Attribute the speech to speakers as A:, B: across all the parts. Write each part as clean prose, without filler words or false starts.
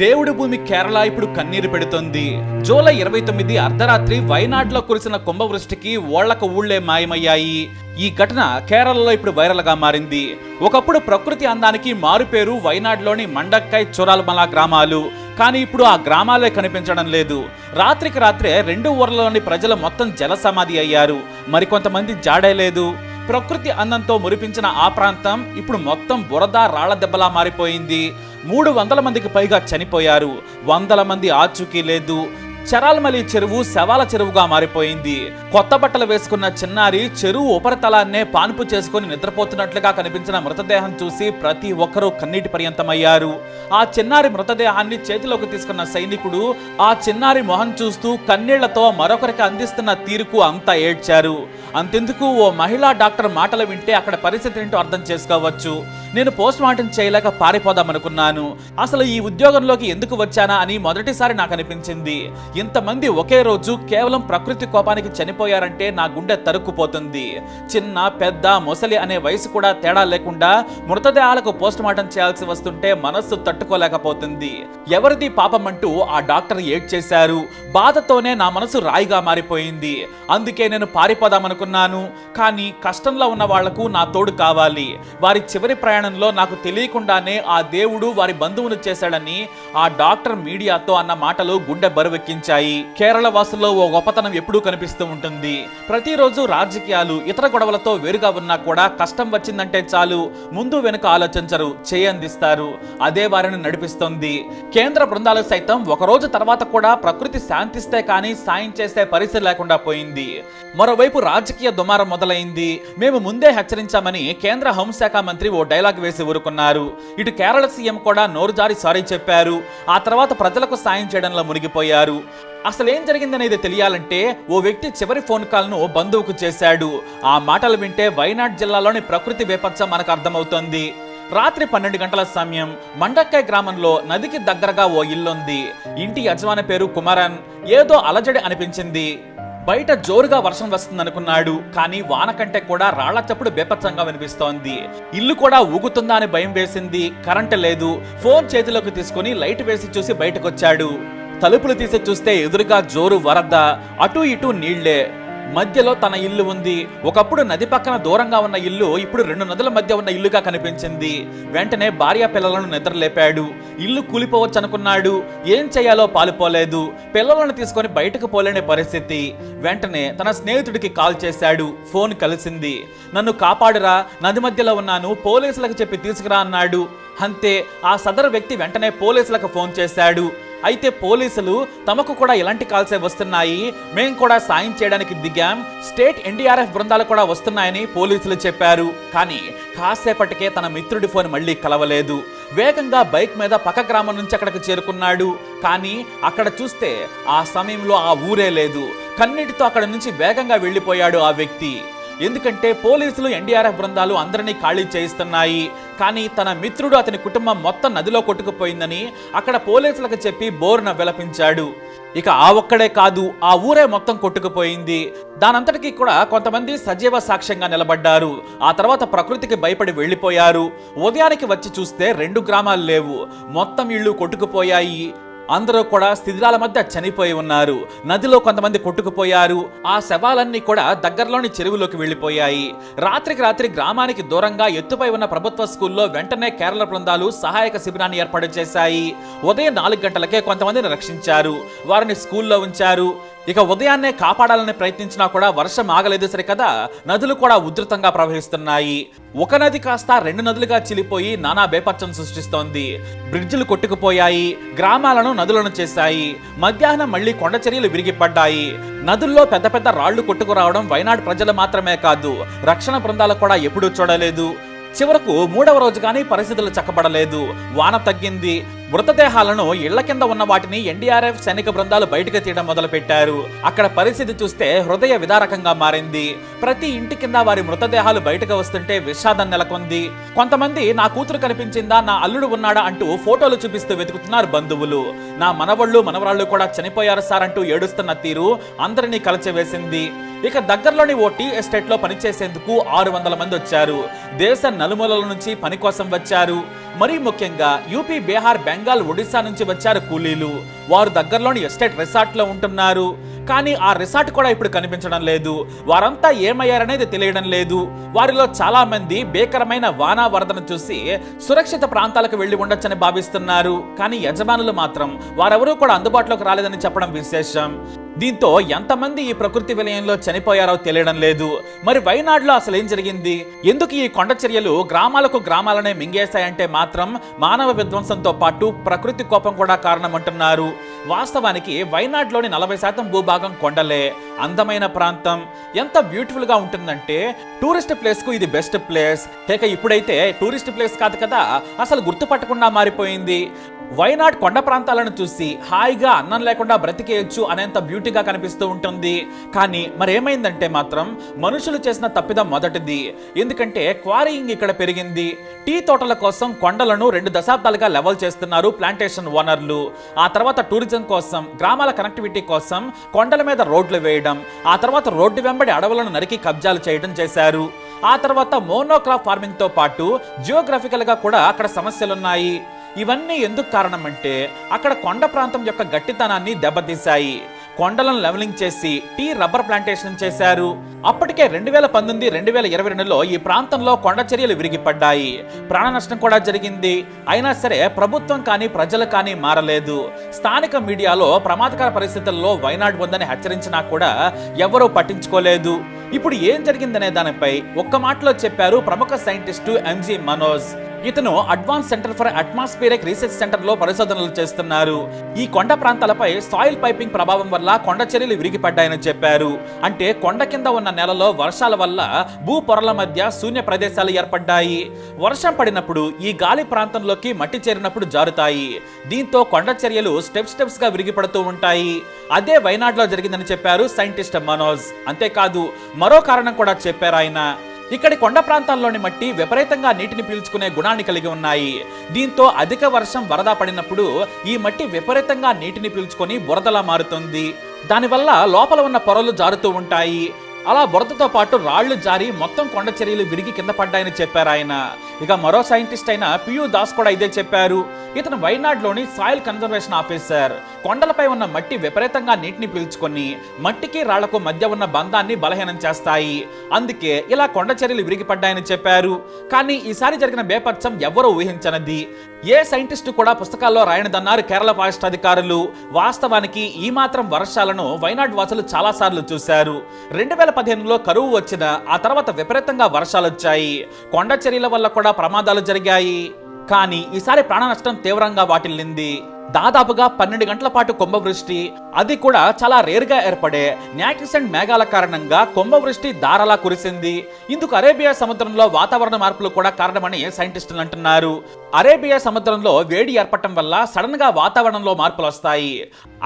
A: దేవుడి భూమి కేరళ ఇప్పుడు కన్నీరు పెడుతుంది. జూలై 29 అర్ధరాత్రి వైనాడ్లో కురిసిన కుంభవృష్టికి ఓళ్లకు ఊళ్లే మాయమయ్యాయి. ఈ ఘటన కేరళలో ఇప్పుడు వైరల్ గా మారింది. ఒకప్పుడు ప్రకృతి అందానికి మారుపేరు వైనాడ్లోని మండక్కై చొరాల్మల గ్రామాలు. కానీ ఇప్పుడు ఆ గ్రామాలే కనిపించడం లేదు. రాత్రికి రాత్రే 2 ఊర్లలోని ప్రజలు మొత్తం జల సమాధి అయ్యారు. మరికొంతమంది జాడే లేదు. ప్రకృతి అందంతో మురిపించిన ఆ ప్రాంతం ఇప్పుడు మొత్తం బురద రాళ్ల దెబ్బలా మారిపోయింది. 300 మందికి పైగా చనిపోయారు. 100 మంది ఆచూకీ లేదు. చరాల్మలి చెరువు శవాల చెరువుగా మారిపోయింది. కొత్త బట్టలు వేసుకున్న చిన్నారి చెరువు ఉపరితలాన్నే పాన్పు చేసుకుని నిద్రపోతున్నట్లుగా కనిపించిన మృతదేహం చూసి ప్రతి ఒక్కరూ కన్నీటి పర్యంతమయ్యారు. ఆ చిన్నారి మృతదేహాన్ని చేతిలోకి తీసుకున్న సైనికుడు ఆ చిన్నారి మొహం చూస్తూ కన్నీళ్లతో మరొకరికి అందిస్తున్న తీరుకు అంతా ఏడ్చారు. అంతెందుకు, ఓ మహిళా డాక్టర్ మాటలు వింటే అక్కడ పరిస్థితి ఏంటో అర్థం చేసుకోవచ్చు. నేను పోస్ట్ మార్టం చేయలేక పారిపోదామనుకున్నాను. అసలు ఈ ఉద్యోగంలోకి ఎందుకు వచ్చానా అని మొదటిసారి నాకు అనిపించింది. ఇంతమంది ఒకే రోజు కేవలం ప్రకృతి కోపానికి చనిపోయారంటే నా గుండె తరుక్కుపోతుంది. చిన్న పెద్ద ముసలి అనే వయసు కూడా తేడా లేకుండా మృతదేహాలకు పోస్ట్ మార్టం చేయాల్సి వస్తుంటే మనస్సు తట్టుకోలేకపోతుంది. ఎవరిది పాపం అంటూ ఆ డాక్టర్ ఏడ్చేశారు. బాధతోనే నా మనసు రాయిగా మారిపోయింది. అందుకే నేను పారిపోదామనుకున్నాను. కానీ కష్టంలో ఉన్న వాళ్లకు నా తోడు కావాలి. వారి చివరి ప్రయాణంలో నాకు తెలియకుండానే ఆ దేవుడు వారి బంధువును చేశాడని ఆ డాక్టర్ మీడియాతో అన్న మాటలు గుండె బరువెక్కించాయి. కేరళ వాసుల్లో ఓ గొప్పతనం ఎప్పుడూ కనిపిస్తూ ఉంటుంది. ప్రతిరోజు రాజకీయాలు ఇతర గొడవలతో వేరుగా ఉన్నా కూడా కష్టం వచ్చిందంటే చాలు ముందు వెనుక ఆలోచించరు, చేయందిస్తారు. అదే వారిని నడిపిస్తుంది. కేంద్ర బృందాలు సైతం ఒక రోజు తర్వాత కూడా ప్రకృతి శాంతిస్తే కానీ సాయం చేసే పరిస్థితి లేకుండా పోయింది. మరోవైపు రాజకీయ దుమారం మొదలైంది. మేము ముందే హెచ్చరించామని కేంద్ర హోంశాఖ మంత్రి ఓ డైలాగ్ వేసి ఊరుకున్నారు. ఇటు కేరళ సీఎం కూడా నోరు జారి సారీ చెప్పారు. ఆ తర్వాత ప్రజలకు సాయం చేయడంలో మునిగిపోయారు. అసలేం జరిగిందనేది తెలియాలంటే ఓ వ్యక్తి చివరి ఫోన్ కాల్ ను బంధువుకు చేశాడు. ఆ మాటలు వింటే వైనాడ్ జిల్లాలోని ప్రకృతి బేపత్సం మనకు అర్థమవుతోంది. రాత్రి 12 గంటల సమయం మండక్కై గ్రామంలో నదికి దగ్గరగా ఓ ఇల్లుంది. ఇంటి యజమాని పేరు కుమారన్. ఏదో అలజడి అనిపించింది. బయట జోరుగా వర్షం వస్తుందనుకున్నాడు. కానీ వాన కంటే కూడా రాళ్ల చప్పుడు బేపత్సంగా వినిపిస్తోంది. ఇల్లు కూడా ఊగుతుందా అని భయం వేసింది. కరెంటు లేదు. ఫోన్ చేతిలోకి తీసుకుని లైట్ వేసి చూసి బయటకొచ్చాడు. తలుపులు తీసి చూస్తే ఎదురుగా జోరు వరద, అటు ఇటు నీళ్లే. మధ్యలో తన ఇల్లు ఉంది. ఒకప్పుడు నది పక్కన దూరంగా ఉన్న ఇల్లు ఇప్పుడు 2 నదుల మధ్య ఉన్న ఇల్లుగా కనిపించింది. వెంటనే భార్య పిల్లలను నిద్రలేపాడు. ఇల్లు కూలిపోవచ్చు అనుకున్నాడు. ఏం చేయాలో పాలుపోలేదు. పిల్లలను తీసుకొని బయటకు పోలేని పరిస్థితి. వెంటనే తన స్నేహితుడికి కాల్ చేశాడు. ఫోన్ కలిసింది. నన్ను కాపాడురా, నది మధ్యలో ఉన్నాను, పోలీసులకు చెప్పి తీసుకురా అన్నాడు. అంతే, ఆ సదరు వ్యక్తి వెంటనే పోలీసులకు ఫోన్ చేశాడు. అయితే పోలీసులు తమకు కూడా ఇలాంటి కాల్సే వస్తున్నాయి, మేం కూడా సాయం చేయడానికి దిగాం, స్టేట్ ఎన్డీఆర్ఎఫ్ బృందాలు కూడా వస్తున్నాయని పోలీసులు చెప్పారు. కానీ కాసేపటికే తన మిత్రుడి ఫోన్ మళ్ళీ కలవలేదు. వేగంగా బైక్ మీద పక్క గ్రామం నుంచి అక్కడికి చేరుకున్నాడు. కానీ అక్కడ చూస్తే ఆ సమయంలో ఆ ఊరే లేదు. కన్నీటితో అక్కడి నుంచి వేగంగా వెళ్లిపోయాడు ఆ వ్యక్తి. ఎందుకంటే పోలీసులు ఎన్డీఆర్ఎఫ్ బృందాలు అందరినీ ఖాళీ చేయిస్తున్నాయి. కానీ తన మిత్రుడు, అతని కుటుంబం మొత్తం నదిలో కొట్టుకుపోయిందని అక్కడ పోలీసులకు చెప్పి బోరున విలపించాడు. ఇక ఆ ఒక్కడే కాదు, ఆ ఊరే మొత్తం కొట్టుకుపోయింది. దానంతటికీ కూడా కొంతమంది సజీవ సాక్ష్యంగా నిలబడ్డారు. ఆ తర్వాత ప్రకృతికి భయపడి వెళ్లిపోయారు. ఉదయానికి వచ్చి చూస్తే 2 గ్రామాలు లేవు. మొత్తం ఇళ్ళు కొట్టుకుపోయాయి. అందరూ కూడా శిథిలాల మధ్య చనిపోయి ఉన్నారు. నదిలో కొంతమంది కొట్టుకుపోయారు. ఆ శవాలన్నీ కూడా దగ్గరలోని చెరువులోకి వెళ్లిపోయాయి. రాత్రికి రాత్రి గ్రామానికి దూరంగా ఎత్తుపై ఉన్న ప్రభుత్వ స్కూల్లో వెంటనే కేరళ బృందాలు సహాయక శిబిరాన్ని ఏర్పాటు చేశాయి. ఉదయం 4 గంటలకే కొంతమందిని రక్షించారు. వారిని స్కూల్లో ఉంచారు. ఇక ఉదయాన్నే కాపాడాలని ప్రయత్నించినా కూడా వర్షం ఆగలేదు సరికదా, నదులు కూడా ఉధృతంగా ప్రవహిస్తున్నాయి. ఒక నది కాస్త 2 నదులుగా చిలిపోయి నానా బేపత్సం సృష్టిస్తోంది. బ్రిడ్జిలు కొట్టుకుపోయాయి. గ్రామాలను నదులను చేశాయి. మధ్యాహ్నం మళ్లీ కొండ చర్యలు విరిగిపడ్డాయి. నదుల్లో పెద్ద పెద్ద రాళ్లు కొట్టుకురావడం వైనాడ్ ప్రజలు మాత్రమే కాదు, రక్షణ బృందాలు కూడా ఎప్పుడూ చూడలేదు. చివరకు 3వ రోజు కానీ పరిస్థితులు చక్కబడలేదు. వాన తగ్గింది. మృతదేహాలను ఇళ్ల కింద ఉన్న వాటిని ఎన్డీఆర్ఎఫ్ సైనిక బృందాలు బయటకు తీయడం మొదలుపెట్టారు. అక్కడ పరిస్థితి చూస్తే హృదయ విదారకంగా మారింది. ప్రతి ఇంటి కింద వారి మృతదేహాలు బయటకు వస్తుంటే విషాదం నెలకొంది. కొంతమంది నా కూతురు కనిపించిందా, నా అల్లుడు ఉన్నాడా అంటూ ఫోటోలు చూపిస్తూ వెతుకుతున్నారు బంధువులు. నా మనవళ్ళు మనవరాళ్ళు కూడా చనిపోయారు సార్ అంటూ ఏడుస్తున్న తీరు అందరినీ కలచివేసింది. ఇక దగ్గరలోని ఓ టీ ఎస్టేట్ లో పనిచేసేందుకు 600 మంది వచ్చారు. దేశ నలుమూలల నుంచి పని కోసం వచ్చారు. మరీ ముఖ్యంగా యూపీ, బీహార్, బెంగాల్, ఒడిశా నుంచి వచ్చారు కూలీలు. వారు దగ్గరలోని ఎస్టేట్ రిసార్ట్ లో ఉంటున్నారు. కానీ ఆ రిసార్ట్ కూడా ఇప్పుడు కనిపించడం లేదు. వారంతా ఏమయ్యారనేది తెలియడం లేదు. వారిలో చాలా మంది భీకరమైన వానా వరదను చూసి సురక్షిత ప్రాంతాలకు వెళ్లి ఉండొచ్చని భావిస్తున్నారు. కానీ యజమానులు మాత్రం వారెవరూ కూడా అందుబాటులోకి రాలేదని చెప్పడం విశేషం. దీంతో ఎంతమంది ఈ ప్రకృతి విలయంలో చనిపోయారో తెలియడం లేదు. మరి వైనాడులో అసలు ఏం జరిగింది? ఎందుకు ఈ కొండ చర్యలు గ్రామాలనే మింగేశాయంటే మాత్రం మానవ విధ్వంసంతో పాటు ప్రకృతి కోపం కూడా కారణమంటున్నారు. వాస్తవానికి వైనాడులోని 40% భూభాగం కొండలే. అందమైన ప్రాంతం. ఎంత బ్యూటిఫుల్ గా ఉంటుందంటే టూరిస్ట్ ప్లేస్ కు ఇది బెస్ట్ ప్లేస్. ఇప్పుడైతే టూరిస్ట్ ప్లేస్ కాదు కదా, అసలు గుర్తుపట్టకుండా మారిపోయింది. వైనాడ్ కొండ ప్రాంతాలను చూసి హాయిగా అన్నం లేకుండా బ్రతికేయచ్చు అనేంత బ్యూటీగా కనిపిస్తూ ఉంటుంది. కానీ మరేమైందంటే మాత్రం మనుషులు చేసిన తప్పిదం మొదటిది. ఎందుకంటే క్వారీయింగ్ ఇక్కడ పెరిగింది. టీ తోటల కోసం కొండలను 2 దశాబ్దాలుగా లెవెల్ చేస్తున్నారు ప్లాంటేషన్ ఓనర్లు. ఆ తర్వాత టూరిజం కోసం, గ్రామాల కనెక్టివిటీ కోసం కొండల మీద రోడ్లు వేయడం, ఆ తర్వాత రోడ్డు వెంబడి అడవులను నరికి కబ్జాలు చేయడం చేశారు. ఆ తర్వాత మోనోక్రాప్ ఫార్మింగ్ తో పాటు జియోగ్రఫికల్ గా కూడా అక్కడ సమస్యలున్నాయి. ఇవన్నీ ఎందుకు కారణం అంటే అక్కడ కొండ ప్రాంతం యొక్క గట్టితనాన్ని దెబ్బతీశాయి. కొండలను లెవెలింగ్ చేసి టీ, రబ్బర్ ప్లాంటేషన్ చేశారు. అప్పటికే 2019, 2022లో ఈ ప్రాంతంలో కొండ చర్యలు విరిగిపడ్డాయి. ప్రాణ నష్టం కూడా జరిగింది. అయినా సరే ప్రభుత్వం కానీ ప్రజలు కానీ మారలేదు. స్థానిక మీడియాలో ప్రమాదకర పరిస్థితుల్లో వైనాడ్ ఉందని హెచ్చరించినా కూడా ఎవరూ పట్టించుకోలేదు. ఇప్పుడు ఏం జరిగిందనే దానిపై ఒక్క మాటలో చెప్పారు ప్రముఖ సైంటిస్టు ఎంజి మనోజ్. ఇతను advance centre for atmospheric research centre లో పరిశోధనలు చేస్తున్నారు. ఈ కొండ ప్రాంతాలపై సాయిల్ పైపింగ్ ప్రభావం వల్ల కొండ చర్యలు విరిగిపడ్డాయని చెప్పారు. అంటే కొండ కింద ఉన్న నెలలో వర్షాల వల్ల భూ పొరల మధ్య శూన్య ప్రదేశాలు ఏర్పడ్డాయి. వర్షం పడినప్పుడు ఈ గాలి ప్రాంతంలోకి మట్టి చేరినప్పుడు జారుతాయి. దీంతో కొండ చర్యలు స్టెప్స్ గా విరిగిపడుతూ ఉంటాయి. అదే వైనాడ్లో జరిగిందని చెప్పారు సైంటిస్ట్ మనోజ్. అంతేకాదు మరో కారణం కూడా చెప్పారు ఆయన. ఇక్కడి కొండ ప్రాంతాల్లోని మట్టి విపరీతంగా నీటిని పీల్చుకునే గుణాన్ని కలిగి ఉన్నాయి. దీంతో అధిక వర్షం, వరద పడినప్పుడు ఈ మట్టి విపరీతంగా నీటిని పీల్చుకొని బురదలా మారుతుంది. దానివల్ల లోపల ఉన్న పొరలు జారుతూ ఉంటాయి. అలా బురదతో పాటు రాళ్లు జారి మొత్తం కొండ చర్యలు విరిగి కింద పడ్డాయని చెప్పారు ఆయన. ఇక మరో సైంటిస్ట్ అయిన పియు దాస్ కూడా ఇదే చెప్పారు. ఇతను వైనాడ్లోని సాయిల్ కన్జర్వేషన్ ఆఫీసర్. కొండలపై ఉన్న మట్టి విపరీతంగా నీటిని పీల్చుకొని మట్టికి రాళ్లకు మధ్య ఉన్న బంధాన్ని బలహీనం చేస్తాయి. అందుకే ఇలా కొండ చర్యలు విరిగిపడ్డాయని చెప్పారు. కానీ ఈసారి జరిగిన బేపత్సం ఎవరూ ఊహించనిది. ఏ సైంటిస్టు కూడా పుస్తకాల్లో రాయనిదన్నారు కేరళ ఫారెస్ట్ అధికారులు. వాస్తవానికి ఈ మాత్రం వర్షాలను వైనాడ్ వాసులు చాలా సార్లు చూశారు. 2015లో కరువు వచ్చిన ఆ తర్వాత విపరీతంగా వర్షాలు వచ్చాయి. కొండ చర్యల వల్ల కూడా ప్రమాదాలు జరిగాయి. కానీ ఈసారి ప్రాణ నష్టం తీవ్రంగా వాటిల్లింది. దాదాపుగా 12 గంటల పాటు కుంభవృష్టి, అది కూడా చాలా రేరుగా ఏర్పడే న్యాక్సిసెంట్ మేఘాల కారణంగా కుంభవృష్టి ధారలా కురిసింది. ఇందుకు అరేబియా సముద్రంలో వాతావరణ మార్పులు కూడా కారణమని సైంటిస్టులు అంటున్నారు. అరేబియా సముద్రంలో వేడి ఏర్పడటం వల్ల సడన్ గా వాతావరణంలో మార్పులు వస్తాయి.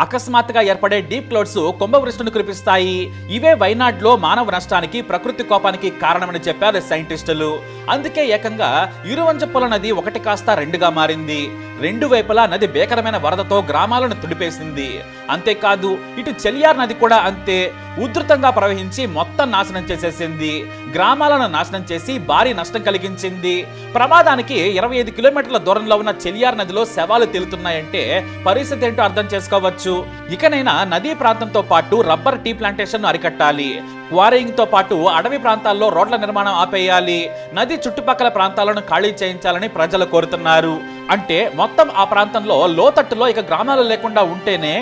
A: అకస్మాత్తుగా ఏర్పడే డీప్ క్లౌడ్స్ కుంభవృష్టిని కురిపిస్తాయి. ఇవే వైనాడ్లో మానవ నష్టానికి, ప్రకృతి కోపానికి కారణమని చెప్పారు సైంటిస్టులు. అందుకే ఏకంగా ఇరువంజపుల నది ఒకటి కాస్త 2గా మారింది. 2 వైపులా నది భీకరమైన వరదతో గ్రామాలను తుడిపేసింది. అంతేకాదు ఇటు చెలియార్ నది కూడా అంతే ఉధృతంగా ప్రవహించి మొత్తం నాశనం చేసేసింది. గ్రామాలను నాశనం చేసి భారీ నష్టం కలిగించింది. ప్రమాదానికి 25 కిలోమీటర్ల దూరంలో ఉన్న చెలియార్ నదిలో శవాలు తేలుతున్నాయంటే పరిస్థితి ఏంటో అర్థం చేసుకోవచ్చు. ఇకనైనా నదీ ప్రాంతంతో పాటు రబ్బర్, టీ ప్లాంటేషన్ అరికట్టాలి. క్వారీయింగ్ తో పాటు అడవి ప్రాంతాల్లో రోడ్ల నిర్మాణం ఆపేయాలి. నది చుట్టుపక్కల ప్రాంతాలను ఖాళీ చేయించాలని ప్రజలు కోరుతున్నారు. అంటే మొత్తం ఆ ప్రాంతంలో లోతట్టులో ఇక గ్రామాలు లేకుండా ఉంటేనే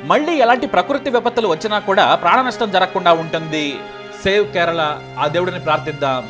A: మళ్ళీ ఎలాంటి ప్రకృతి విపత్తులు వచ్చినా కూడా ప్రాణ నష్టం జరగకుండా ఉంటుంది. సేవ్ కేరళ. ఆ దేవుడిని ప్రార్థిద్దాం.